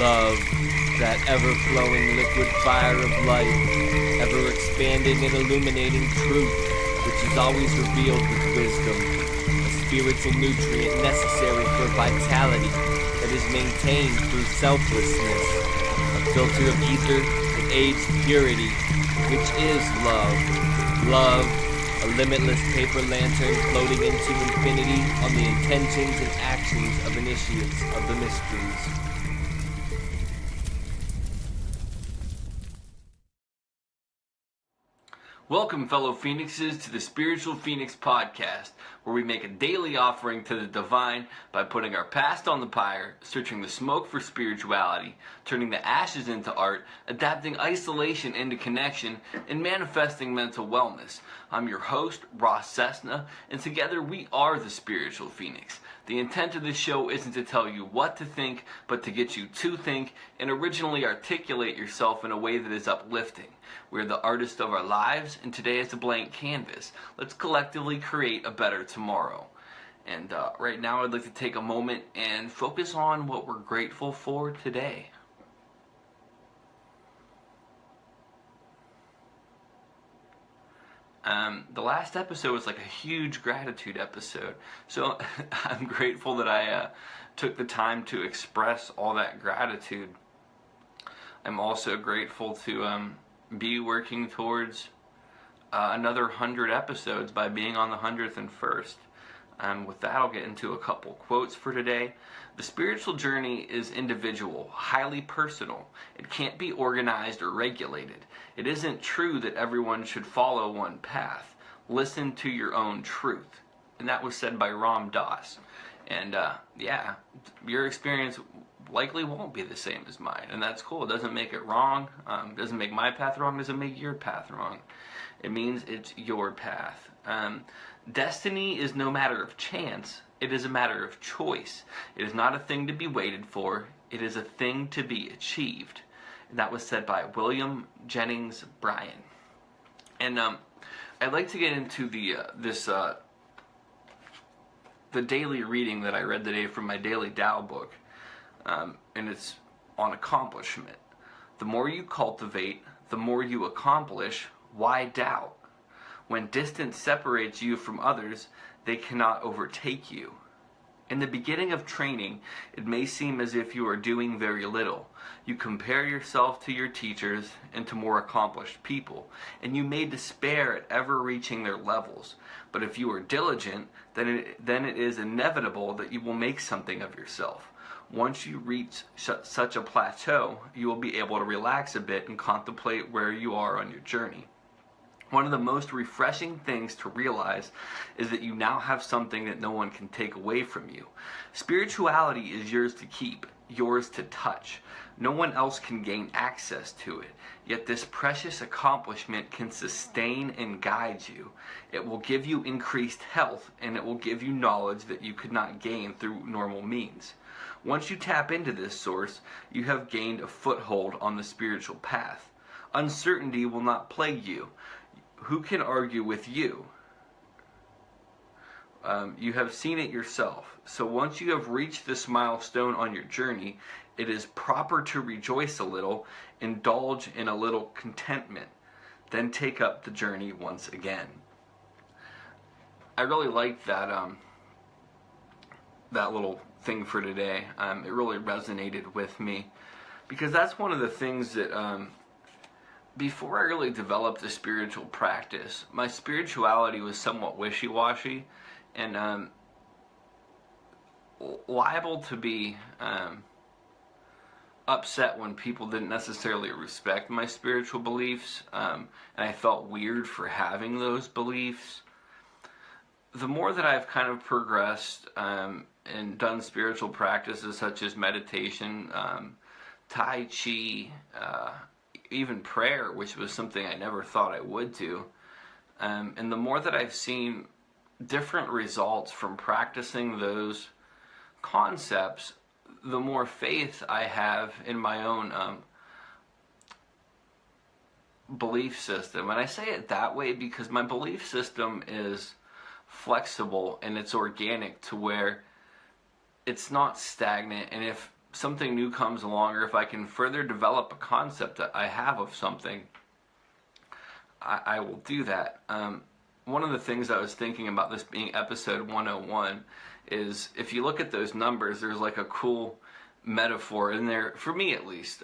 Love, that ever-flowing liquid fire of light, ever-expanding and illuminating truth, which is always revealed with wisdom, a spiritual nutrient necessary for vitality that is maintained through selflessness, a filter of ether that aids purity, which is love. Love, a limitless paper lantern floating into infinity on the intentions and actions of initiates of the mysteries. Welcome, fellow Phoenixes, to the Spiritual Phoenix Podcast, where we make a daily offering to the divine by putting our past on the pyre, searching the smoke for spirituality, turning the ashes into art, adapting isolation into connection, and manifesting mental wellness. I'm your host, Ross Cessna, and together we are the Spiritual Phoenix. The intent of this show isn't to tell you what to think, but to get you to think and originally articulate yourself in a way that is uplifting. We're the artists of our lives, and today is a blank canvas. Let's collectively create a better tomorrow. And right now I'd like to take a moment and focus on what we're grateful for today. The last episode was like a huge gratitude episode, so I'm grateful that I took the time to express all that gratitude. I'm also grateful to be working towards another 100 episodes by being on the 100th and 1st. With that, I'll get into a couple quotes for today. The spiritual journey is individual, highly personal. It can't be organized or regulated. It isn't true that everyone should follow one path. Listen to your own truth. And that was said by Ram Dass. And your experience likely won't be the same as mine, and that's cool. It doesn't make it wrong. It doesn't make my path wrong. It doesn't make your path wrong. It means it's your path. Destiny is no matter of chance. It is a matter of choice. It is not a thing to be waited for. It is a thing to be achieved. And that was said by William Jennings Bryan. And I'd like to get into the daily reading that I read today from my Daily Tao book. And it's on accomplishment. The more you cultivate, the more you accomplish. Why doubt? When distance separates you from others, they cannot overtake you. In the beginning of training, it may seem as if you are doing very little. You compare yourself to your teachers and to more accomplished people, and you may despair at ever reaching their levels. But if you are diligent, then it is inevitable that you will make something of yourself. Once you reach such a plateau, you will be able to relax a bit and contemplate where you are on your journey. One of the most refreshing things to realize is that you now have something that no one can take away from you. Spirituality is yours to keep, yours to touch. No one else can gain access to it. Yet this precious accomplishment can sustain and guide you. It will give you increased health, and it will give you knowledge that you could not gain through normal means. Once you tap into this source, you have gained a foothold on the spiritual path. Uncertainty will not plague you. Who can argue with you? You have seen it yourself. So once you have reached this milestone on your journey, it is proper to rejoice a little, indulge in a little contentment, then take up the journey once again. I really liked that that little thing for today. It really resonated with me, because that's one of the things that before I really developed a spiritual practice, my spirituality was somewhat wishy-washy and liable to be upset when people didn't necessarily respect my spiritual beliefs, and I felt weird for having those beliefs. The more that I've kind of progressed and done spiritual practices such as meditation, Tai Chi, even prayer, which was something I never thought I would do, and the more that I've seen different results from practicing those concepts, the more faith I have in my own belief system. And I say it that way because my belief system is flexible and it's organic, to where it's not stagnant. And if something new comes along, or if I can further develop a concept that I have of something, I will do that. One of the things I was thinking about this being episode 101 is, if you look at those numbers, there's like a cool metaphor in there, for me at least.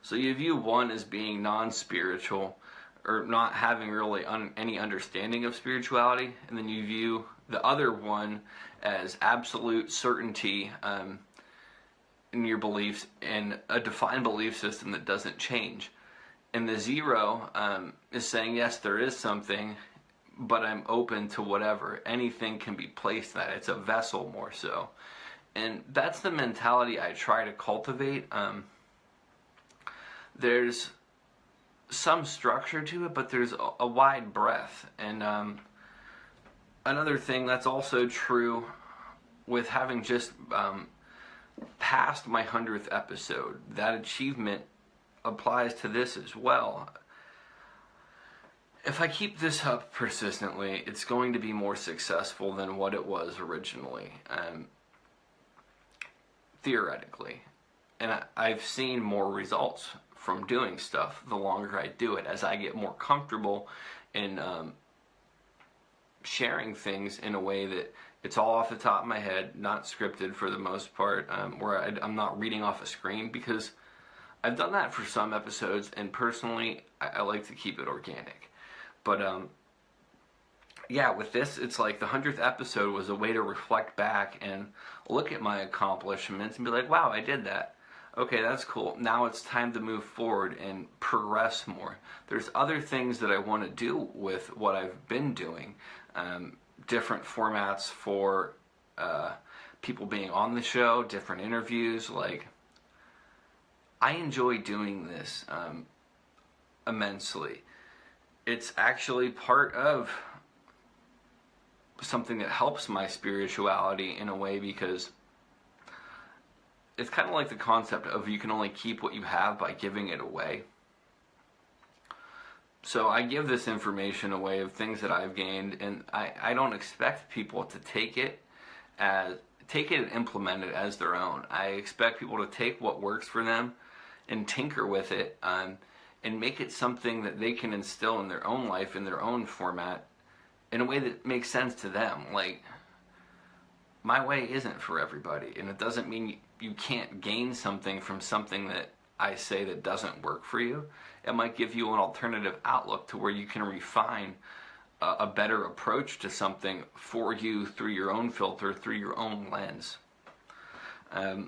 So you view 1 as being non-spiritual, or not having really any understanding of spirituality, and then you view the other 1 as absolute certainty in your beliefs and a defined belief system that doesn't change. And the 0 is saying, yes, there is something, but I'm open to whatever. Anything can be placed in that. It's a vessel more so. And that's the mentality I try to cultivate. There's some structure to it, but there's a wide breadth. And another thing that's also true with having just passed my 100th episode, that achievement applies to this as well. If I keep this up persistently, it's going to be more successful than what it was originally, theoretically. And I've seen more results from doing stuff the longer I do it, as I get more comfortable in sharing things in a way that it's all off the top of my head, not scripted for the most part, where I'm not reading off a screen, because I've done that for some episodes, and personally I like to keep it organic. But yeah, with this, it's like the 100th episode was a way to reflect back and look at my accomplishments and be like, wow, I did that. Okay, that's cool. Now it's time to move forward and progress more. There's other things that I want to do with what I've been doing. Different formats for people being on the show, different interviews. Like, I enjoy doing this immensely. It's actually part of something that helps my spirituality in a way, because it's kind of like the concept of you can only keep what you have by giving it away. So I give this information away of things that I've gained, and I don't expect people to take it and implement it as their own. I expect people to take what works for them and tinker with it, and make it something that they can instill in their own life, in their own format, in a way that makes sense to them. Like, my way isn't for everybody, and it doesn't mean you can't gain something from something that I say that doesn't work for you. It might give you an alternative outlook to where you can refine a better approach to something for you through your own filter, through your own lens. I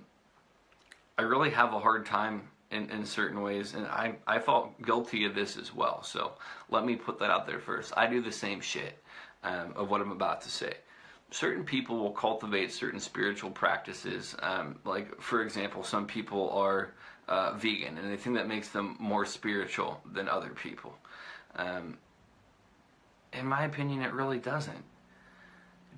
really have a hard time in certain ways, and I felt guilty of this as well, so let me put that out there first. I do the same shit of what I'm about to say. Certain people will cultivate certain spiritual practices, like, for example, some people are vegan, and they think that makes them more spiritual than other people. In my opinion, it really doesn't.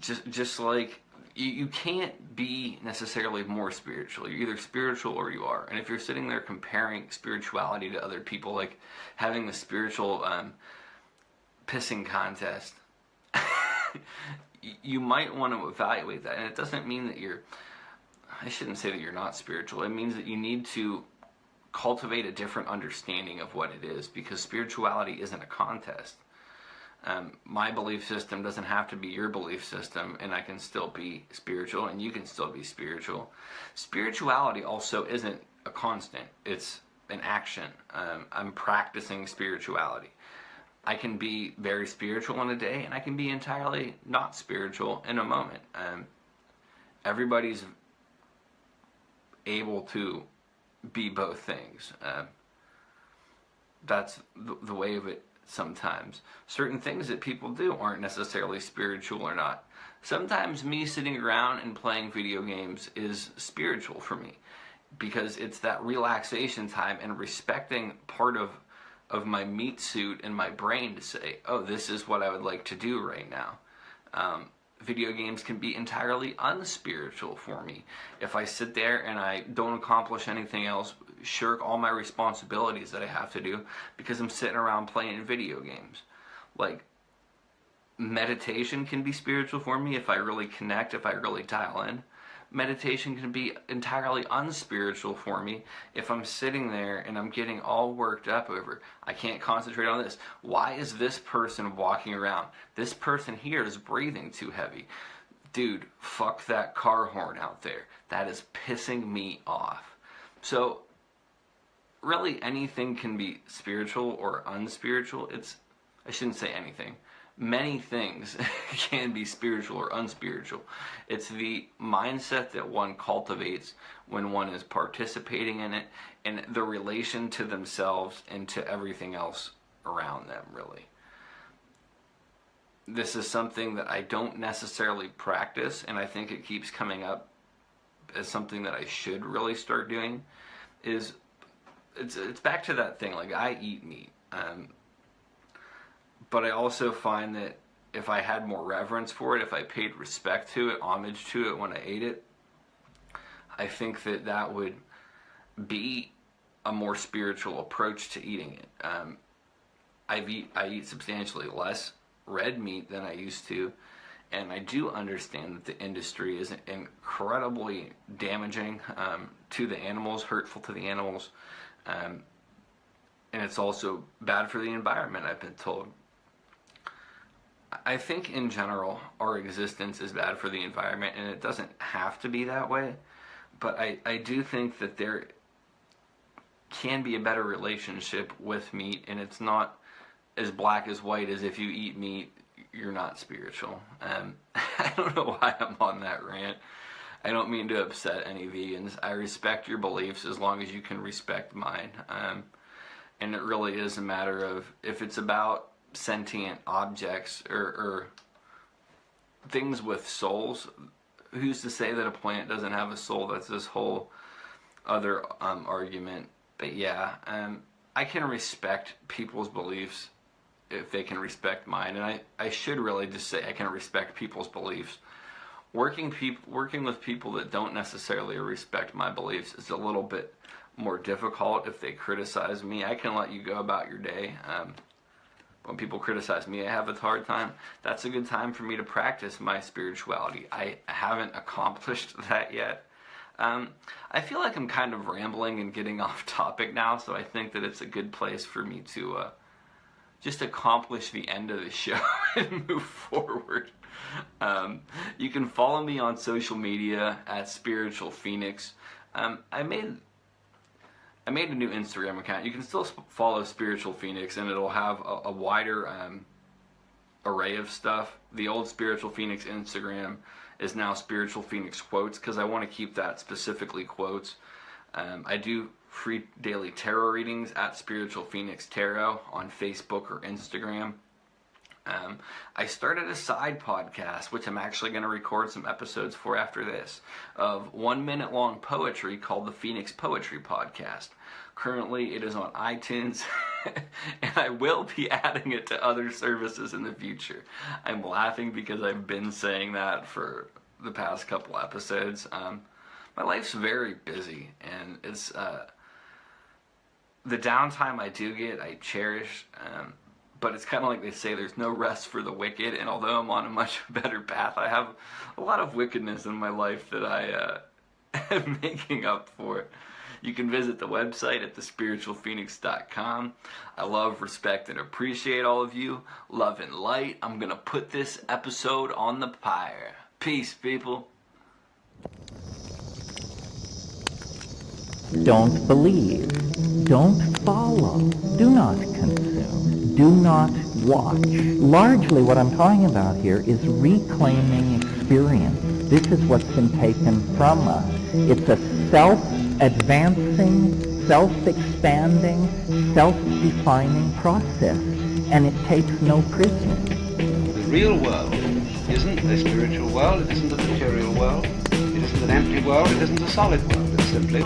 Just like, you can't be necessarily more spiritual. You're either spiritual or you are. And if you're sitting there comparing spirituality to other people, like having the spiritual pissing contest, you might want to evaluate that. And it doesn't mean that I shouldn't say that you're not spiritual. It means that you need to cultivate a different understanding of what it is, because spirituality isn't a contest. My belief system doesn't have to be your belief system, and I can still be spiritual, and you can still be spiritual. Spirituality also isn't a constant. It's an action. I'm practicing spirituality. I can be very spiritual in a day, and I can be entirely not spiritual in a moment. Everybody's able to be both things. That's the way of it. Sometimes certain things that people do aren't necessarily spiritual or not. Sometimes me sitting around and playing video games is spiritual for me, because it's that relaxation time and respecting part of my meat suit and my brain to say, oh, this is what I would like to do right now. Video games can be entirely unspiritual for me. If I sit there and I don't accomplish anything else, shirk all my responsibilities that I have to do because I'm sitting around playing video games. Like, meditation can be spiritual for me if I really connect, if I really dial in. meditation can be entirely unspiritual for me if I'm sitting there and I'm getting all worked up over, I can't concentrate on this. Why is this person walking around? This person here is breathing too heavy. Dude, fuck that car horn out there. That is pissing me off. So, really anything can be spiritual or unspiritual. I shouldn't say anything. Many things can be spiritual or unspiritual. It's the mindset that one cultivates when one is participating in it, and the relation to themselves and to everything else around them, really. This is something that I don't necessarily practice, and I think it keeps coming up as something that I should really start doing. It's back to that thing, like I eat meat. But I also find that if I had more reverence for it, if I paid respect to it, homage to it when I ate it, I think that would be a more spiritual approach to eating it. I eat substantially less red meat than I used to, and I do understand that the industry is incredibly damaging to the animals, hurtful to the animals, and it's also bad for the environment, I've been told. I think in general our existence is bad for the environment, and it doesn't have to be that way, but I do think that there can be a better relationship with meat, and it's not as black as white as if you eat meat, you're not spiritual. I don't know why I'm on that rant. I don't mean to upset any vegans. I respect your beliefs as long as you can respect mine. And it really is a matter of, if it's about sentient objects or things with souls, who's to say that a plant doesn't have a soul? That's this whole other argument. But yeah, I can respect people's beliefs if they can respect mine, and I should really just say I can respect people's beliefs. Working with people that don't necessarily respect my beliefs is a little bit more difficult. If they criticize me, I can let you go about your day. When people criticize me, I have a hard time. That's a good time for me to practice my spirituality. I haven't accomplished that yet. I feel like I'm kind of rambling and getting off topic now, so I think that it's a good place for me to just accomplish the end of the show and move forward. You can follow me on social media at Spiritual Phoenix. I made a new Instagram account. You can still follow Spiritual Phoenix, and it'll have a wider array of stuff. The old Spiritual Phoenix Instagram is now Spiritual Phoenix Quotes, because I want to keep that specifically quotes. I do free daily tarot readings at Spiritual Phoenix Tarot on Facebook or Instagram. I started a side podcast, which I'm actually going to record some episodes for after this, of 1 minute long poetry called the Phoenix Poetry Podcast. Currently it is on iTunes, and I will be adding it to other services in the future. I'm laughing because I've been saying that for the past couple episodes. My life's very busy, and it's the downtime I do get, I cherish. But it's kind of like they say, there's no rest for the wicked, and although I'm on a much better path, I have a lot of wickedness in my life that I am making up for. You can visit the website at thespiritualphoenix.com. I love, respect, and appreciate all of you. Love and light. I'm going to put this episode on the pyre. Peace, people. Don't believe. Don't follow. Do not consume. Do not watch. Largely what I'm talking about here is reclaiming experience. This is what's been taken from us. It's a self-advancing, self-expanding, self-defining process, and it takes no prisoners. The real world isn't a spiritual world, it isn't a material world, it isn't an empty world, it isn't a solid world. It's simply